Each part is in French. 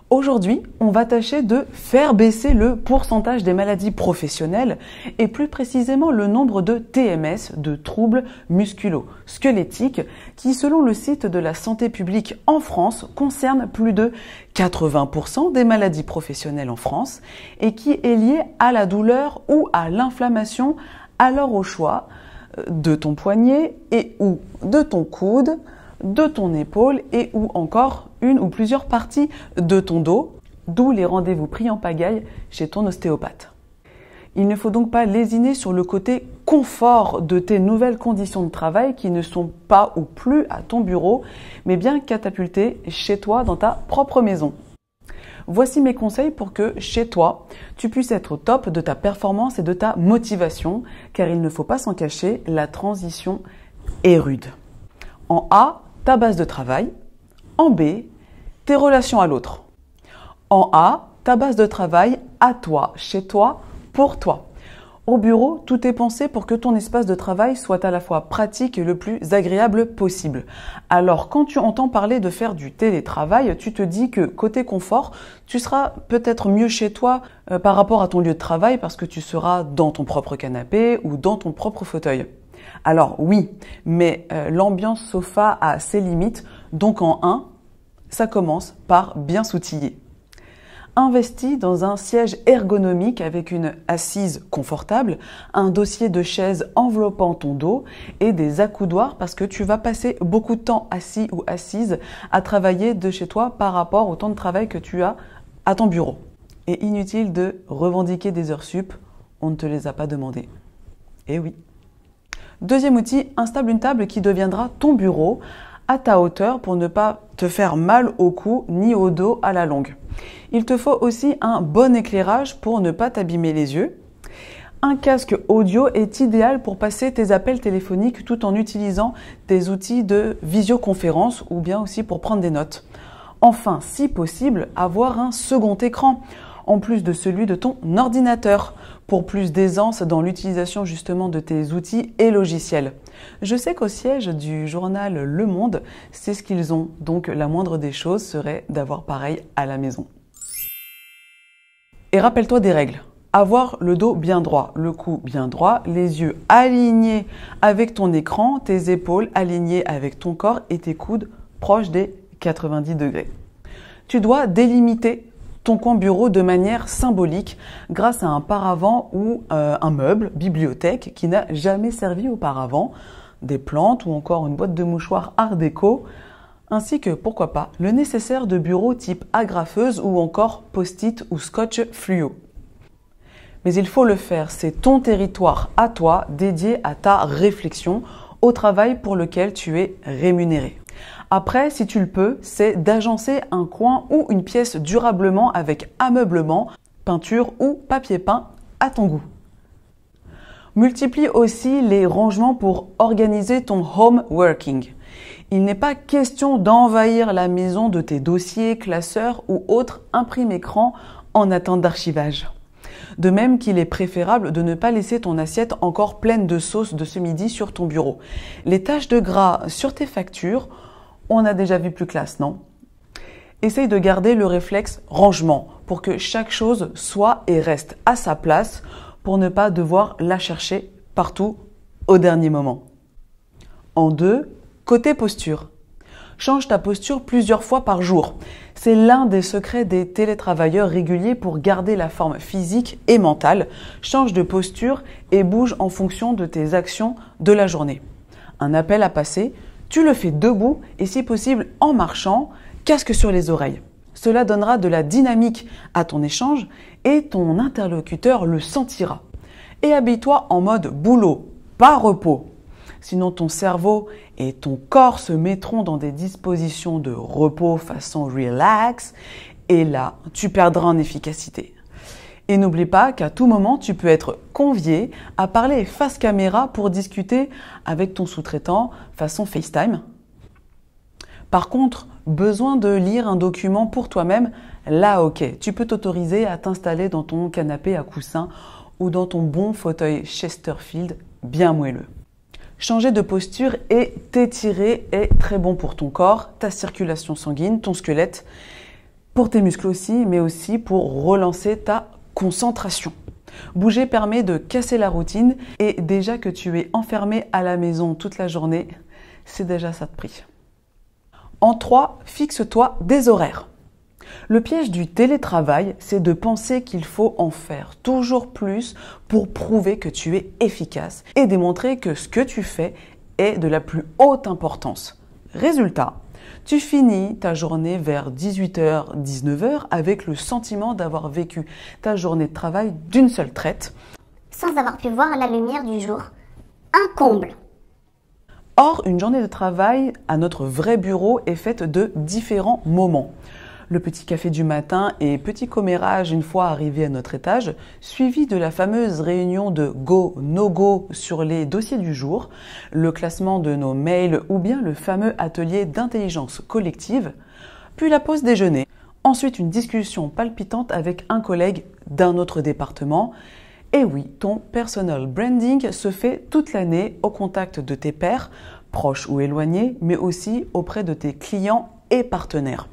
Aujourd'hui, on va tâcher de faire baisser le pourcentage des maladies professionnelles et plus précisément le nombre de TMS, de troubles musculo-squelettiques, qui selon le site de la santé publique en France concernent plus de 80% des maladies professionnelles en France et qui est lié à la douleur ou à l'inflammation, alors au choix de ton poignet et ou de ton coude, de ton épaule et ou encore une ou plusieurs parties de ton dos, d'où les rendez-vous pris en pagaille chez ton ostéopathe. Il ne faut donc pas lésiner sur le côté confort de tes nouvelles conditions de travail qui ne sont pas ou plus à ton bureau, mais bien catapultées chez toi dans ta propre maison. Voici mes conseils pour que chez toi, tu puisses être au top de ta performance et de ta motivation, car il ne faut pas s'en cacher, la transition est rude. En A, ta base de travail. En B, tes relations à l'autre. En A, ta base de travail à toi, chez toi, pour toi. Au bureau, tout est pensé pour que ton espace de travail soit à la fois pratique et le plus agréable possible. Alors, quand tu entends parler de faire du télétravail, tu te dis que côté confort, tu seras peut-être mieux chez toi par rapport à ton lieu de travail parce que tu seras dans ton propre canapé ou dans ton propre fauteuil. Alors oui, mais l'ambiance sofa a ses limites, donc en 1, ça commence par bien s'outiller. Investis dans un siège ergonomique avec une assise confortable, un dossier de chaise enveloppant ton dos et des accoudoirs parce que tu vas passer beaucoup de temps assis ou assise à travailler de chez toi par rapport au temps de travail que tu as à ton bureau. Et inutile de revendiquer des heures sup, on ne te les a pas demandées. Eh oui. Deuxième outil, installe une table qui deviendra ton bureau à ta hauteur pour ne pas te faire mal au cou ni au dos à la longue. Il te faut aussi un bon éclairage pour ne pas t'abîmer les yeux. Un casque audio est idéal pour passer tes appels téléphoniques tout en utilisant des outils de visioconférence ou bien aussi pour prendre des notes. Enfin, si possible, avoir un second écran en plus de celui de ton ordinateur, pour plus d'aisance dans l'utilisation justement de tes outils et logiciels. Je sais qu'au siège du journal Le Monde, c'est ce qu'ils ont, donc la moindre des choses serait d'avoir pareil à la maison. Et rappelle-toi des règles. Avoir le dos bien droit, le cou bien droit, les yeux alignés avec ton écran, tes épaules alignées avec ton corps et tes coudes proches des 90 degrés. Tu dois délimiter ton coin bureau de manière symbolique grâce à un paravent ou un meuble, bibliothèque qui n'a jamais servi auparavant, des plantes ou encore une boîte de mouchoirs art déco, ainsi que, pourquoi pas, le nécessaire de bureau type agrafeuse ou encore post-it ou scotch fluo. Mais il faut le faire, c'est ton territoire à toi dédié à ta réflexion, au travail pour lequel tu es rémunéré. Après, si tu le peux, c'est d'agencer un coin ou une pièce durablement avec ameublement, peinture ou papier peint à ton goût. Multiplie aussi les rangements pour organiser ton home working. Il n'est pas question d'envahir la maison de tes dossiers, classeurs ou autres imprimes-écran en attente d'archivage. De même qu'il est préférable de ne pas laisser ton assiette encore pleine de sauce de ce midi sur ton bureau. Les taches de gras sur tes factures, on a déjà vu plus classe, non? Essaye de garder le réflexe rangement pour que chaque chose soit et reste à sa place pour ne pas devoir la chercher partout au dernier moment. En 2, côté posture. Change ta posture plusieurs fois par jour. C'est l'un des secrets des télétravailleurs réguliers pour garder la forme physique et mentale. Change de posture et bouge en fonction de tes actions de la journée. Un appel à passer, tu le fais debout et si possible en marchant, casque sur les oreilles. Cela donnera de la dynamique à ton échange et ton interlocuteur le sentira. Et habille-toi en mode boulot, pas repos. Sinon ton cerveau et ton corps se mettront dans des dispositions de repos façon relax et là, tu perdras en efficacité. Et n'oublie pas qu'à tout moment, tu peux être convié à parler face caméra pour discuter avec ton sous-traitant façon FaceTime. Par contre, besoin de lire un document pour toi-même, là ok, tu peux t'autoriser à t'installer dans ton canapé à coussin ou dans ton bon fauteuil Chesterfield bien moelleux. Changer de posture et t'étirer est très bon pour ton corps, ta circulation sanguine, ton squelette pour tes muscles aussi, mais aussi pour relancer ta concentration. Bouger permet de casser la routine et déjà que tu es enfermé à la maison toute la journée, c'est déjà ça de prix. En 3, fixe-toi des horaires. Le piège du télétravail, c'est de penser qu'il faut en faire toujours plus pour prouver que tu es efficace et démontrer que ce que tu fais est de la plus haute importance. Résultat, tu finis ta journée vers 18h, 19h avec le sentiment d'avoir vécu ta journée de travail d'une seule traite, sans avoir pu voir la lumière du jour. Un comble. Or, une journée de travail à notre vrai bureau est faite de différents moments. Le petit café du matin et petit commérage une fois arrivé à notre étage, suivi de la fameuse réunion de go, no go sur les dossiers du jour, le classement de nos mails ou bien le fameux atelier d'intelligence collective, puis la pause déjeuner, ensuite une discussion palpitante avec un collègue d'un autre département. Et oui, ton personal branding se fait toute l'année au contact de tes pairs, proches ou éloignés, mais aussi auprès de tes clients et partenaires.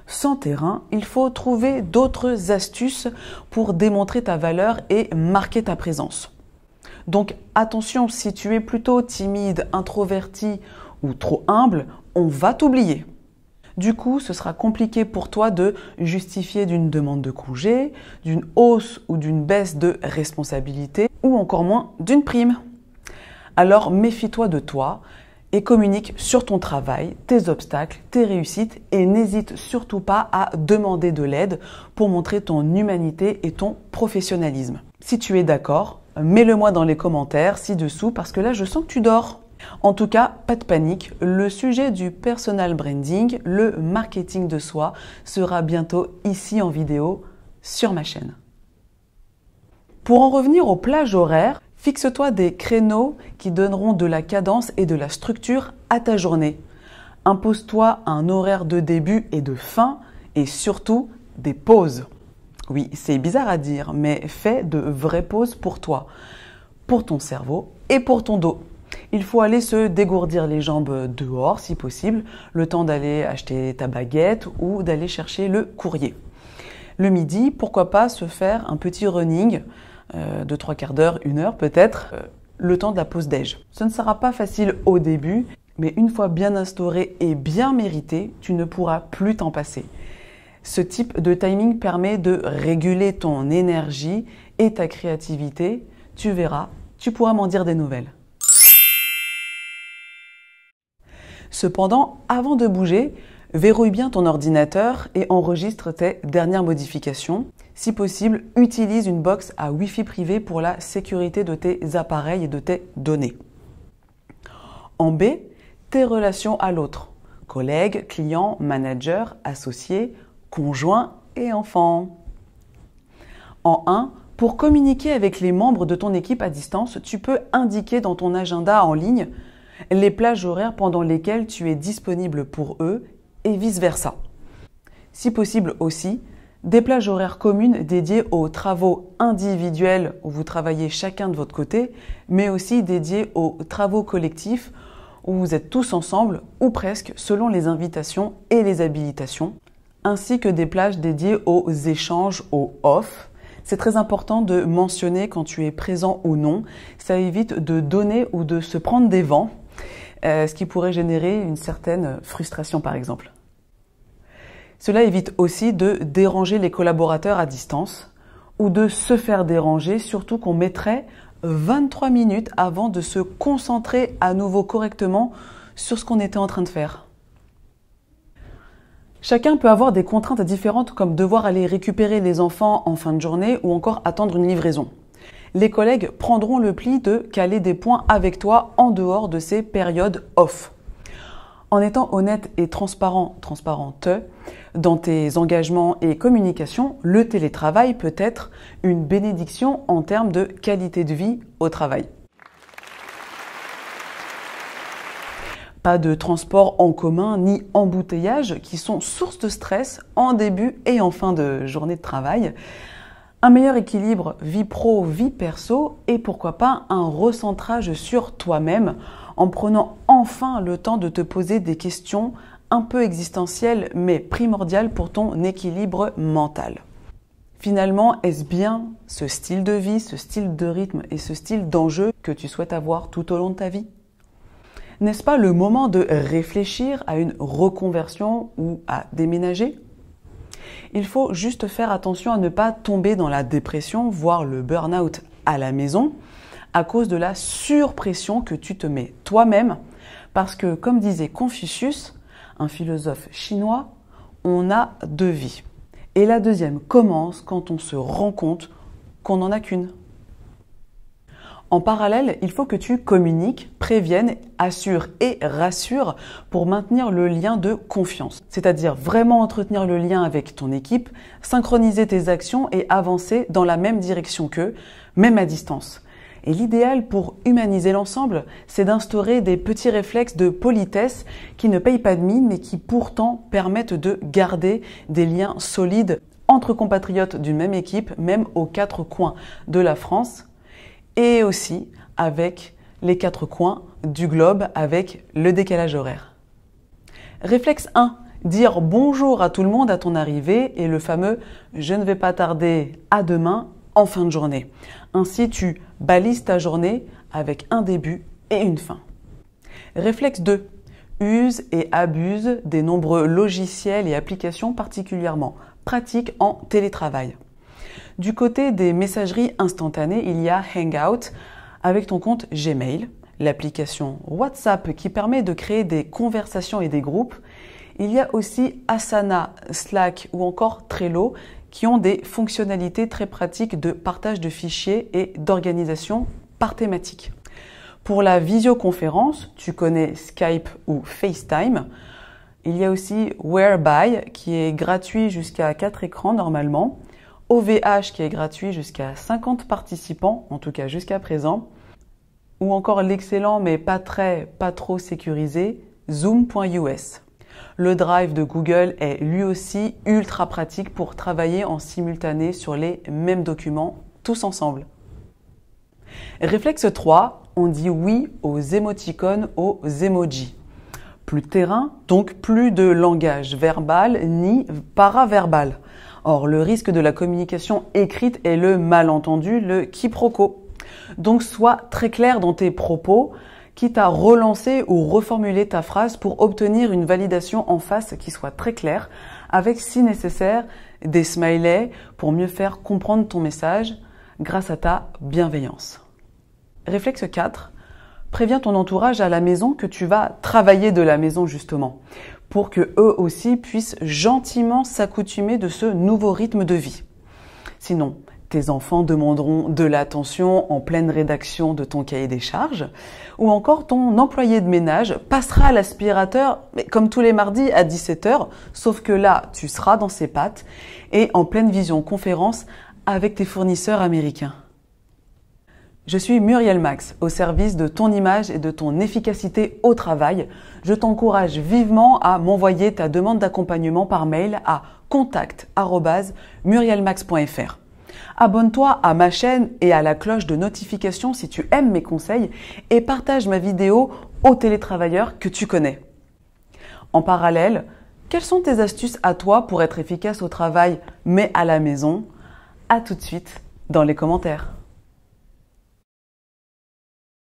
Sans terrain, il faut trouver d'autres astuces pour démontrer ta valeur et marquer ta présence. Donc attention, si tu es plutôt timide, introverti ou trop humble, on va t'oublier. Du coup, ce sera compliqué pour toi de justifier d'une demande de congé, d'une hausse ou d'une baisse de responsabilité ou encore moins d'une prime. Alors méfie-toi de toi et communique sur ton travail, tes obstacles, tes réussites et n'hésite surtout pas à demander de l'aide pour montrer ton humanité et ton professionnalisme. Si tu es d'accord, mets-le-moi dans les commentaires ci-dessous parce que là je sens que tu dors. En tout cas, pas de panique, le sujet du personal branding, le marketing de soi, sera bientôt ici en vidéo sur ma chaîne. Pour en revenir aux plages horaires, fixe-toi des créneaux qui donneront de la cadence et de la structure à ta journée. Impose-toi un horaire de début et de fin et surtout des pauses. Oui, c'est bizarre à dire, mais fais de vraies pauses pour toi, pour ton cerveau et pour ton dos. Il faut aller se dégourdir les jambes dehors si possible, le temps d'aller acheter ta baguette ou d'aller chercher le courrier. Le midi, pourquoi pas se faire un petit running de 3/4 d'heure, 1 heure peut-être, le temps de la pause déj. Ce ne sera pas facile au début, mais une fois bien instauré et bien mérité, tu ne pourras plus t'en passer. Ce type de timing permet de réguler ton énergie et ta créativité. Tu verras, tu pourras m'en dire des nouvelles. Cependant, avant de bouger, verrouille bien ton ordinateur et enregistre tes dernières modifications. Si possible, utilise une box à Wi-Fi privé pour la sécurité de tes appareils et de tes données. En B, tes relations à l'autre. Collègues, clients, managers, associés, conjoints et enfants. En 1, pour communiquer avec les membres de ton équipe à distance, tu peux indiquer dans ton agenda en ligne les plages horaires pendant lesquelles tu es disponible pour eux et vice-versa. Si possible aussi, des plages horaires communes dédiées aux travaux individuels où vous travaillez chacun de votre côté, mais aussi dédiées aux travaux collectifs où vous êtes tous ensemble ou presque selon les invitations et les habilitations, ainsi que des plages dédiées aux échanges au off. C'est très important de mentionner quand tu es présent ou non, ça évite de donner ou de se prendre des vents, ce qui pourrait générer une certaine frustration par exemple. Cela évite aussi de déranger les collaborateurs à distance ou de se faire déranger, surtout qu'on mettrait 23 minutes avant de se concentrer à nouveau correctement sur ce qu'on était en train de faire. Chacun peut avoir des contraintes différentes comme devoir aller récupérer les enfants en fin de journée ou encore attendre une livraison. Les collègues prendront le pli de caler des points avec toi en dehors de ces périodes off. En étant honnête et transparente dans tes engagements et communications, le télétravail peut être une bénédiction en termes de qualité de vie au travail. Pas de transport en commun ni embouteillage qui sont source de stress en début et en fin de journée de travail. Un meilleur équilibre vie pro, vie perso et pourquoi pas un recentrage sur toi-même en prenant enfin le temps de te poser des questions un peu existentiel mais primordial pour ton équilibre mental. Finalement, est-ce bien ce style de vie, ce style de rythme et ce style d'enjeu que tu souhaites avoir tout au long de ta vie? N'est-ce pas le moment de réfléchir à une reconversion ou à déménager? Il faut juste faire attention à ne pas tomber dans la dépression, voire le burn-out à la maison, à cause de la surpression que tu te mets toi-même, parce que, comme disait Confucius, un philosophe chinois, on a deux vies. Et la deuxième commence quand on se rend compte qu'on n'en a qu'une. En parallèle, il faut que tu communiques, préviennes, assures et rassures pour maintenir le lien de confiance. C'est-à-dire vraiment entretenir le lien avec ton équipe, synchroniser tes actions et avancer dans la même direction qu'eux, même à distance. Et l'idéal pour humaniser l'ensemble, c'est d'instaurer des petits réflexes de politesse qui ne payent pas de mine mais qui pourtant permettent de garder des liens solides entre compatriotes d'une même équipe, même aux quatre coins de la France, et aussi avec les quatre coins du globe avec le décalage horaire. Réflexe 1. Dire bonjour à tout le monde à ton arrivée et le fameux « je ne vais pas tarder à demain » en fin de journée. Ainsi, tu balises ta journée avec un début et une fin. Réflexe 2. Use et abuse des nombreux logiciels et applications particulièrement pratiques en télétravail. Du côté des messageries instantanées, il y a Hangout avec ton compte Gmail, l'application WhatsApp qui permet de créer des conversations et des groupes. Il y a aussi Asana, Slack ou encore Trello qui ont des fonctionnalités très pratiques de partage de fichiers et d'organisation par thématique. Pour la visioconférence, tu connais Skype ou FaceTime. Il y a aussi Whereby qui est gratuit jusqu'à 4 écrans normalement. OVH qui est gratuit jusqu'à 50 participants, en tout cas jusqu'à présent, ou encore l'excellent mais pas trop sécurisé Zoom.us. Le Drive de Google est lui aussi ultra pratique pour travailler en simultané sur les mêmes documents, tous ensemble. Réflexe 3, on dit oui aux émoticônes, aux emojis. Plus de terrain, donc plus de langage verbal ni paraverbal. Or, le risque de la communication écrite est le malentendu, le quiproquo. Donc, sois très clair dans tes propos, quitte à relancer ou reformuler ta phrase pour obtenir une validation en face qui soit très claire, avec, si nécessaire, des smileys pour mieux faire comprendre ton message grâce à ta bienveillance. Réflexe 4. Préviens ton entourage à la maison que tu vas travailler de la maison justement, pour que eux aussi puissent gentiment s'accoutumer de ce nouveau rythme de vie. Sinon, tes enfants demanderont de l'attention en pleine rédaction de ton cahier des charges, ou encore ton employé de ménage passera à l'aspirateur, comme tous les mardis à 17h, sauf que là, tu seras dans ses pattes et en pleine visioconférence avec tes fournisseurs américains. Je suis Muriel Max, au service de ton image et de ton efficacité au travail. Je t'encourage vivement à m'envoyer ta demande d'accompagnement par mail à contact@murielmax.fr. Abonne-toi à ma chaîne et à la cloche de notification si tu aimes mes conseils et partage ma vidéo aux télétravailleurs que tu connais. En parallèle, quelles sont tes astuces à toi pour être efficace au travail mais à la maison? À tout de suite dans les commentaires.